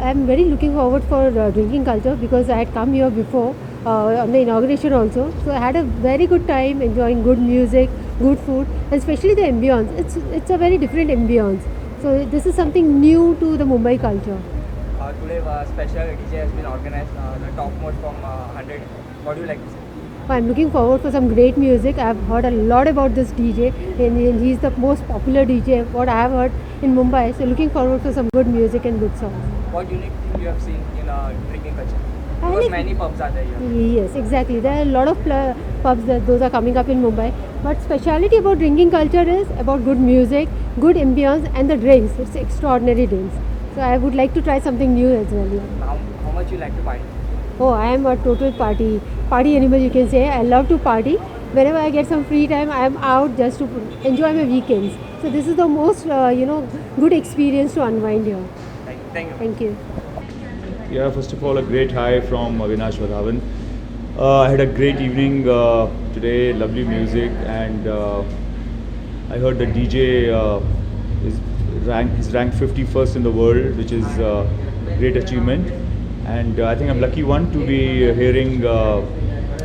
I'm very looking forward for drinking culture because I had come here before on the inauguration also. So I had a very good time enjoying good music, good food, and especially the ambience. It's a very different ambience. So this is something new to the Mumbai culture. Today, a special DJ has been organized, the topmost from 100. What do you like to say? I'm looking forward for some great music. I've heard a lot about this DJ, and he's the most popular DJ what I have heard in Mumbai. So looking forward for some good music and good songs. What unique thing you have seen in drinking culture? I Because like- many pubs are there here. Yes, exactly. There are a lot of pubs that those are coming up in Mumbai. But speciality about drinking culture is about good music, good ambience, and the drinks. It's extraordinary drinks. So I would like to try something new as well. Yeah. How much you like to party? Oh, I am a total party animal, you can say. I love to party. Whenever I get some free time, I am out just to enjoy my weekends. So this is the most good experience to unwind here. Thank you. Thank you. Yeah, first of all, a great hi from Avinash Vadhavan. I had a great evening today, lovely music, and I heard the DJ is ranked 51st in the world, which is a great achievement. And I think I'm lucky one to be hearing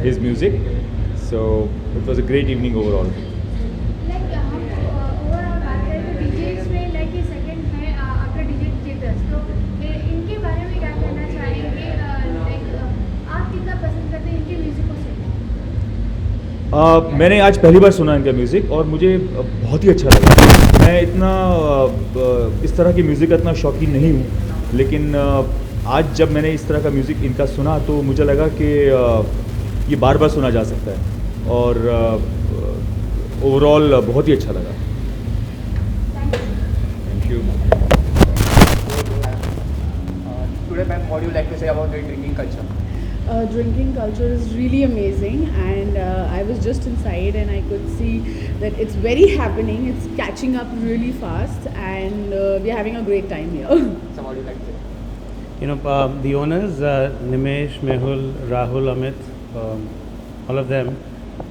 his music. So it was a great evening overall. Like overall बात करें तो DJs में like ये second है after DJ theatres, तो इनके बारे में क्या कहना चाहेंगे? लाइक आप कितना पसंद करते हैं इनके म्यूजिक को सुनना? मैंने आज पहली बार सुना इनका म्यूज़िक और मुझे बहुत ही अच्छा लगा। मैं इतना इस तरह की म्यूज़िक का इतना शौकीन नहीं हूँ, लेकिन आज जब मैंने इस तरह का म्यूज़िक इनका सुना तो मुझे लगा कि ये बार बार सुना जा सकता है और ओवरऑल बहुत ही अच्छा लगा। Thank you. Today, ma'am, what do you like to say about the drinking culture? Drinking culture is really amazing, and I was just inside and I could see that it's very happening. It's catching up really fast, and we're having a great time here. So, what do you like to say? The owners, Nimesh, Mehul, Rahul, Amit, all of them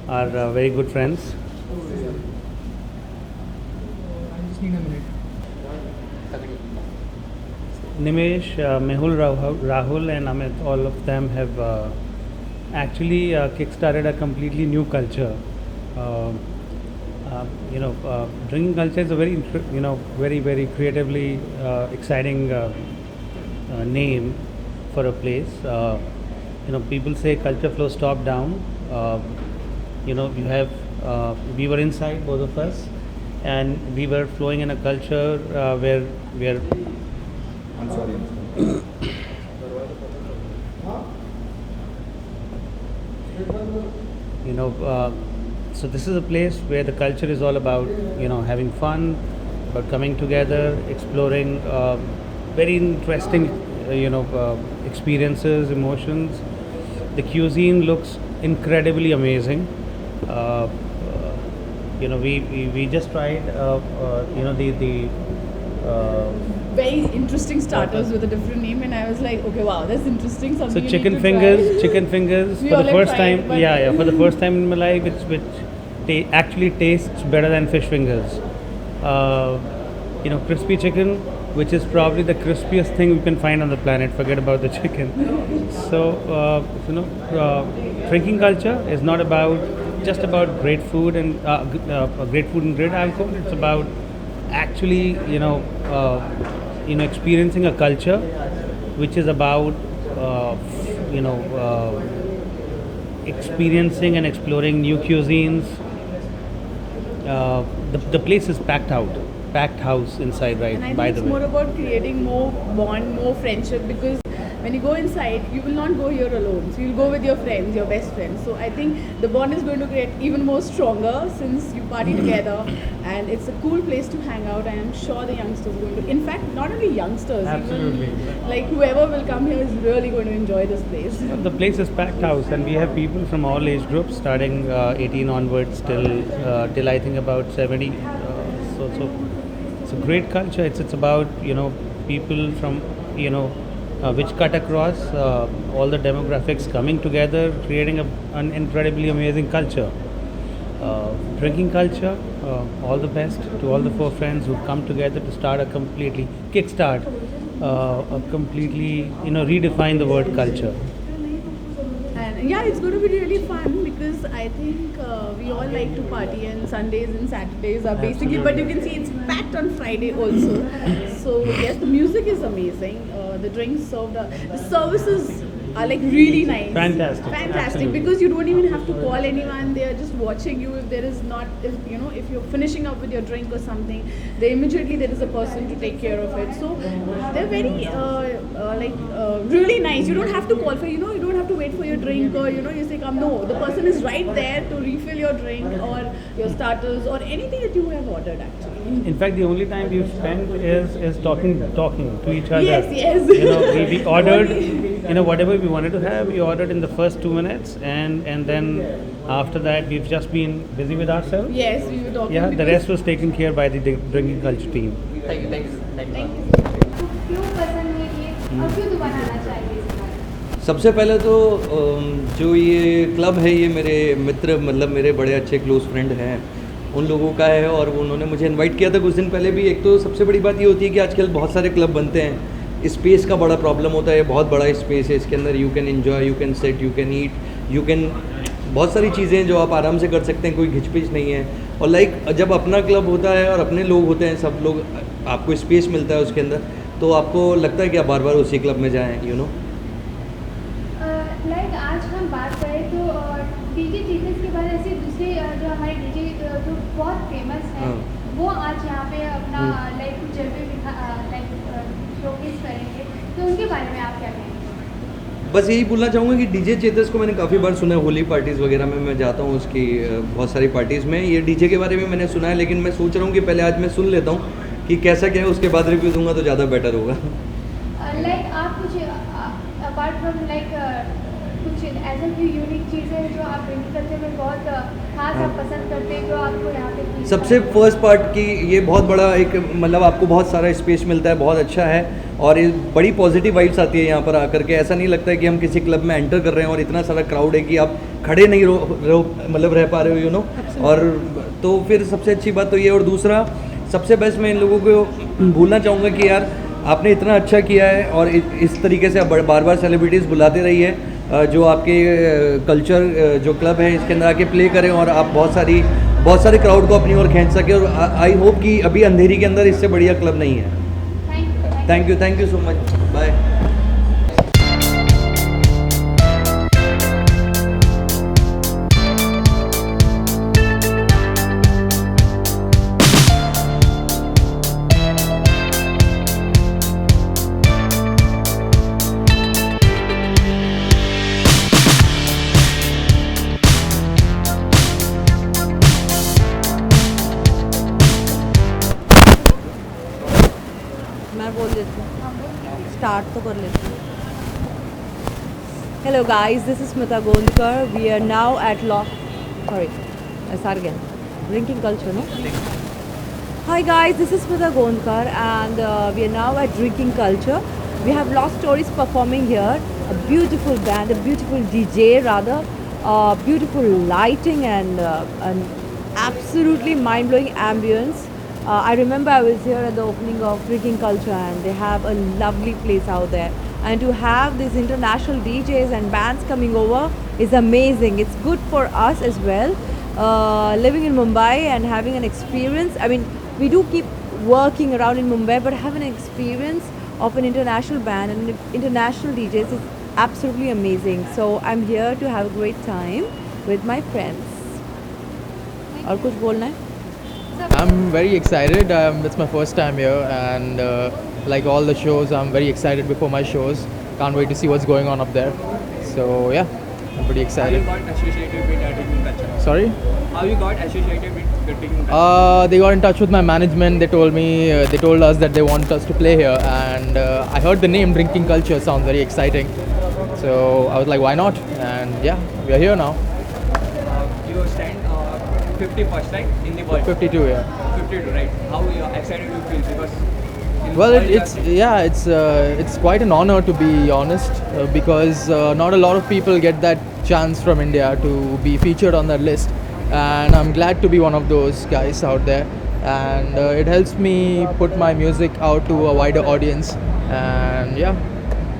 are very good friends. Nimesh, Mehul, Rahul and Amit, all of them have actually kick-started a completely new culture. Drinking culture is a very, very, very creatively exciting name for a place. People say culture flows top down. You have we were inside, both of us, and we were flowing in a culture where we are. I'm sorry. So this is a place where the culture is all about having fun, but coming together, exploring very interesting experiences, emotions. The cuisine looks incredibly amazing. We just tried the Very interesting starters with a different name, and I was like, okay, wow, that's interesting. so Something you chicken need to fingers try. chicken fingers We for all the have first tried, time. but- Yeah, for the first time in my life, which actually tastes better than fish fingers. Crispy chicken, which is probably the crispiest thing we can find on the planet. Forget about the chicken. So drinking culture is not just about great food and great alcohol. It's about actually experiencing a culture which is about experiencing and exploring new cuisines. The place is packed house inside, right? And I by think the it's way. more about creating more bond, more friendship, because when you go inside, you will not go here alone. So you'll go with your friends, your best friends. So I think the bond is going to get even more stronger since you party together, and it's a cool place to hang out. And I'm sure the youngsters are going to, in fact, not only youngsters, Absolutely. even like whoever will come here is really going to enjoy this place. The place is packed house, and we have people from all age groups, starting 18 onwards till I think about 70. So it's a great culture. It's about people from which cut across all the demographics coming together, creating an incredibly amazing culture. Drinking culture. All the best to all the four friends who come together to start a completely kickstart completely, redefine the word culture. And yeah, it's going to be really fun because I think we all like to party, and Sundays and Saturdays are basically, but you can see it's packed on Friday also. So yes, the music is amazing. The drinks served, the services are like really nice. Fantastic. Absolutely. Because you don't even have to call anyone. They are just watching you. If there is not, if you're finishing up with your drink or something, they immediately there is a person to take care of it. So they're very really nice. You don't have to call for, you don't have to wait for your drink, or you say come. No, the person is right there to refill your drink or your starters or anything that you have ordered actually. In fact, the only time we've spent is talking to each other. Yes. We ordered, whatever we wanted to have, we ordered in the first 2 minutes, and then after that, we've just been busy with ourselves. Yes, we were talking. Yeah, the rest was taken care by the drinking culture team. Thank you. क्यों पसंद है ये और क्यों दोबारा आना चाहिए इस बार? सबसे पहले तो जो ये क्लब है ये मेरे मित्र मतलब मेरे बड़े अच्छे क्लोज फ्रेंड हैं उन लोगों का है और उन्होंने मुझे इनवाइट किया था कुछ दिन पहले भी। एक तो सबसे बड़ी बात ये होती है कि आजकल बहुत सारे क्लब बनते हैं, स्पेस का बड़ा प्रॉब्लम होता है। बहुत बड़ा स्पेस है, इसके अंदर you can enjoy, you can set, you can eat, you can बहुत सारी चीज़ें हैं जो आप आराम से कर सकते हैं, कोई घिचपिच नहीं है। और लाइक जब अपना क्लब होता है और अपने लोग होते हैं, सब लोग, आपको स्पेस मिलता है उसके अंदर, तो आपको लगता है कि आप बार बार उसी क्लब में जाएँ, यू नो। लाइक आज हम बात करें तो डीजे चीजेस के बाद ऐसे दूसरे जो हमारे डीजे जो बहुत फेमस हैं वो आज यहाँ पे अपना लाइक कुछ जलवे शोकेस करेंगे, तो उनके बारे में आप क्या कहेंगे? बस यही बोलना चाहूँगा कि डीजे चेतस को मैंने काफ़ी बार सुना है, होली पार्टीज़ वगैरह में मैं जाता हूँ उसकी बहुत सारी पार्टीज़ में। ये डीजे के बारे में मैंने सुना है, लेकिन मैं सोच रहा हूँ कि पहले आज मैं सुन लेता हूँ कि कैसा क्या है, उसके बाद रिव्यू दूंगा तो ज़्यादा बेटर होगा। लाइक आप कुछ अपार्ट फ्रॉम लाइक कुछ ऐसा कोई यूनिक चीज़ें जो आप ड्रिंक कल्चर में बहुत खास आप पसंद करते हैं जो आपको यहाँ पे? सबसे फर्स्ट पार्ट की ये बहुत बड़ा एक मतलब आपको बहुत सारा स्पेस मिलता है, बहुत अच्छा है और ये बड़ी पॉजिटिव वाइब्स आती है यहाँ पर आकर के। ऐसा नहीं लगता है कि हम किसी क्लब में एंटर कर रहे हैं और इतना सारा क्राउड है कि आप खड़े नहीं मतलब रह पा रहे हो, यू नो। और तो फिर सबसे अच्छी बात तो ये, और दूसरा सबसे बेस्ट मैं इन लोगों को भूलना चाहूँगा कि यार आपने इतना अच्छा किया है और इस तरीके से आप बार बार सेलिब्रिटीज़ बुलाते रहिए जो आपके कल्चर जो क्लब है इसके अंदर आके प्ले करें और आप बहुत सारे क्राउड को अपनी ओर खींच सके। और आई होप कि अभी अंधेरी के अंदर इससे बढ़िया क्लब नहीं है। Thank you so much, bye. मैं बोल देती हूँ, स्टार्ट तो कर लेती हूँ। Hello guys, this is Smita Gondkar. We are now at I start again. Drinking culture, no? Hi guys, this is Smita Gondkar and we are now at Drinking Culture. We have Lost Stories performing here. A beautiful band, a beautiful DJ rather, beautiful lighting and an absolutely mind-blowing ambience. I remember I was here at the opening of Drinking Culture and they have a lovely place out there. And to have these international DJs and bands coming over is amazing. It's good for us as well. Living in Mumbai and having an experience, I mean, we do keep working around in Mumbai, but having an experience of an international band and international DJs is absolutely amazing. So I'm here to have a great time with my friends. और कुछ बोलना है? I'm very excited. It's my first time here, and like all the shows, I'm very excited before my shows. Can't wait to see what's going on up there. So yeah, I'm pretty How you excited. got associated with drinking culture? Sorry? How you got associated with drinking culture? They got in touch with my management. They told me, they told us that they want us to play here, and I heard the name Drinking Culture sounds very exciting. So I was like, why not? And yeah, we are here now. You stand 51st, right, in the world? 52, yeah. 52, right? How excited you feel? Because in Well, world you it's quite an honor to be honest, because not a lot of people get that chance from India to be featured on that list, and I'm glad to be one of those guys out there. And it helps me put my music out to a wider audience, and yeah,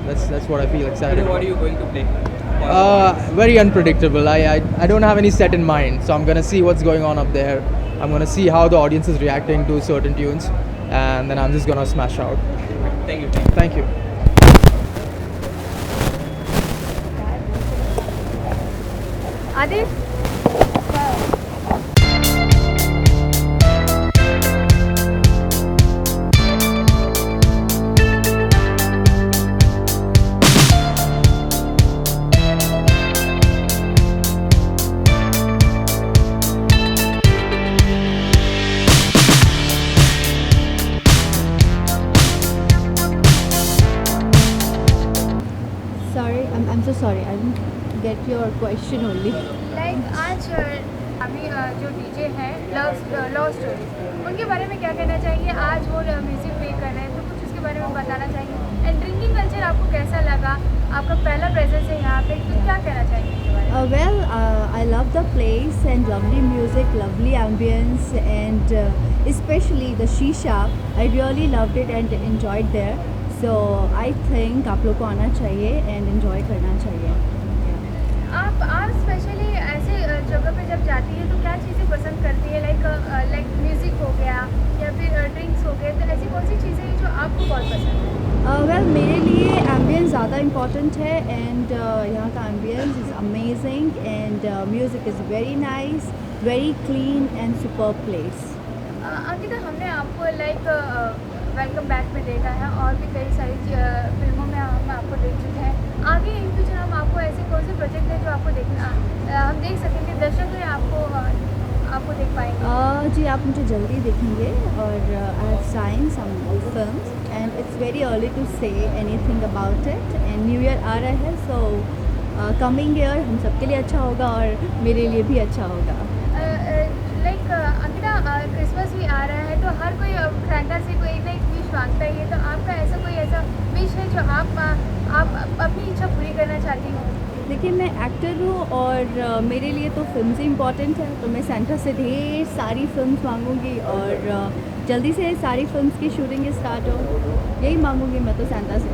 that's what I feel excited Today, what about. are you going to play? Very unpredictable. I don't have any set in mind, so I'm gonna see what's going on up there. I'm gonna see how the audience is reacting to certain tunes, and then I'm just gonna smash out. Thank you. Thank you. Adit? Sorry, I'm so sorry. I didn't get your question only. Like आज अभी जो DJ हैं love story, उनके बारे में क्या कहना चाहिए? आज वो म्यूज़िक प्ले कर रहे हैं, तो कुछ उसके बारे में बताना चाहिए। एंड ड्रिंकिंग कल्चर आपको कैसा लगा? आपका पहला प्रेजेंस है यहाँ पे, तो क्या कहना चाहिए इसके बारे में? Well, I love the place and lovely music, lovely ambience, and especially the shisha. I really loved it and enjoyed there. So I think आप लोग को आना चाहिए and enjoy करना चाहिए. आप स्पेशली ऐसे जगह पे जब जाती है तो क्या चीज़ें पसंद करती है? लाइक म्यूज़िक हो गया या फिर ड्रिंक्स हो गए, तो ऐसी कौन सी चीज़ें हैं जो आपको बहुत पसंद है? Well, मेरे लिए ambience ज़्यादा important है and यहाँ का ambience is amazing and music is very nice, very clean and superb place. Ankita, हमने आपको लाइक वेलकम बैक में देखा है और भी कई सारी फिल्मों में हम आपको देख चुके हैं। आगे इन फ्यूचर हम आपको ऐसे कौन से प्रोजेक्ट हैं जो आपको देखना हम देख सकेंगे, दर्शक में आपको देख पाएंगे? जी, आप मुझे जल्दी देखेंगे और I have sign some films and it's very early to say anything about it and new year आ रहा है, सो कमिंग ईयर हम सबके लिए अच्छा होगा और मेरे लिए भी अच्छा होगा. लाइक अंकिता, क्रिसमस भी आ रहा है तो हर कोई सैंटा से कोई ना एक विश मांगता ही है, तो आपका ऐसा कोई ऐसा विश है जो आप अपनी इच्छा पूरी करना चाहती हो? देखिए, मैं एक्टर हूँ और मेरे लिए तो फिल्म ही इम्पॉर्टेंट है, तो मैं सेंटा से ढेर सारी फिल्म्स मांगूंगी और जल्दी से सारी फिल्म्स की शूटिंग स्टार्ट हो, यही मांगूंगी मैं तो सेंटा से.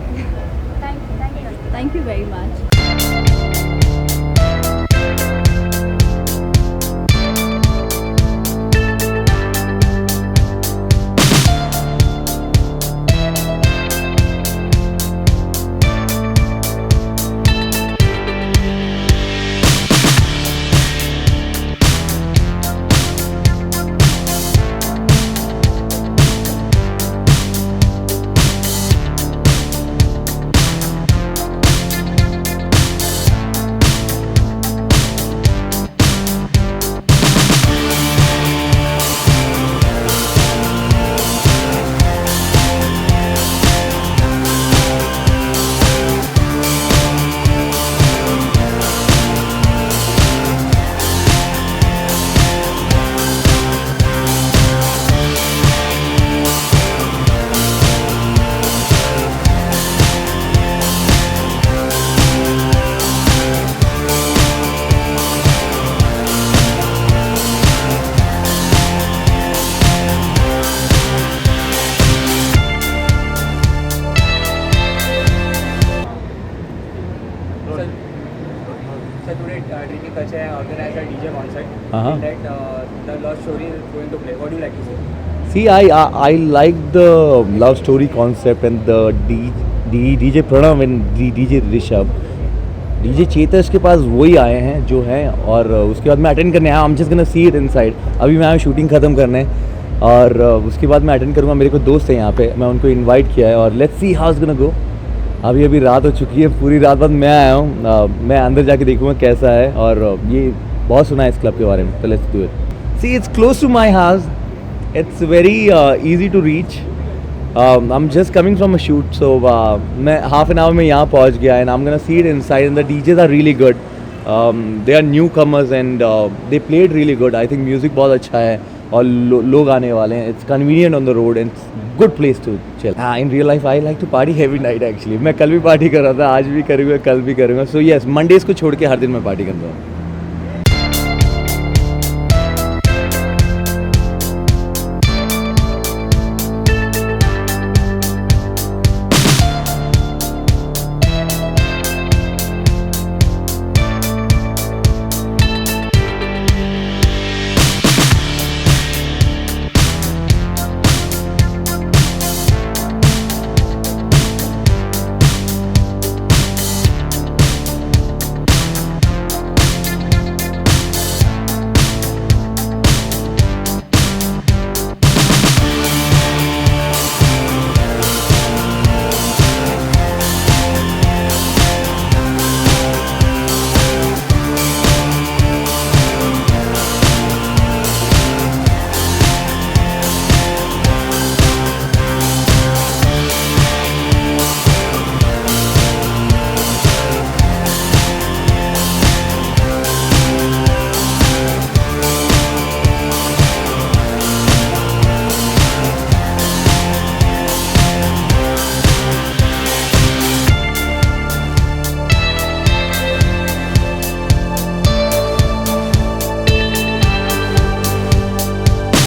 Thank you very much. So today, Drinking Culture organized a DJ concert. Uh-huh. In that, the love story is going to play. What do you like to say? See, I like the love story concept and the DJ Pranav and DJ Rishabh. DJ Chetas के पास वही आए हैं जो हैं, और उसके बाद मैं अटेंड करने आया. I'm just gonna see it inside. अभी मैं आया शूटिंग ख़त्म करने, और उसके बाद मैं अटेंड करूँगा. मेरे को दोस्त हैं यहाँ पे, मैं उनको इनवाइट किया है, और let's see how it's gonna go. अभी रात हो चुकी है, पूरी रात बाद मैं आया हूँ. मैं अंदर जाके देखूँगा कैसा है, और ये बहुत सुना है इस क्लब के बारे में, तो let's do it. See, it's close to my house. It's very easy to reach. I am just coming from a shoot, so मैं हाफ एन आवर में यहाँ पहुँच गया, and I am gonna see it inside. And the DJs are really good. They are newcomers and they played really good. I think music बहुत अच्छा है, और लोग आने वाले हैं. It's convenient on the road and good place to chill. In real life I like to party every night actually. मैं कल भी पार्टी कर रहा था, आज भी करूँगा, कल भी करूँगा. सो येस, मंडेज़ को छोड़ के हर दिन मैं पार्टी करता हूँ.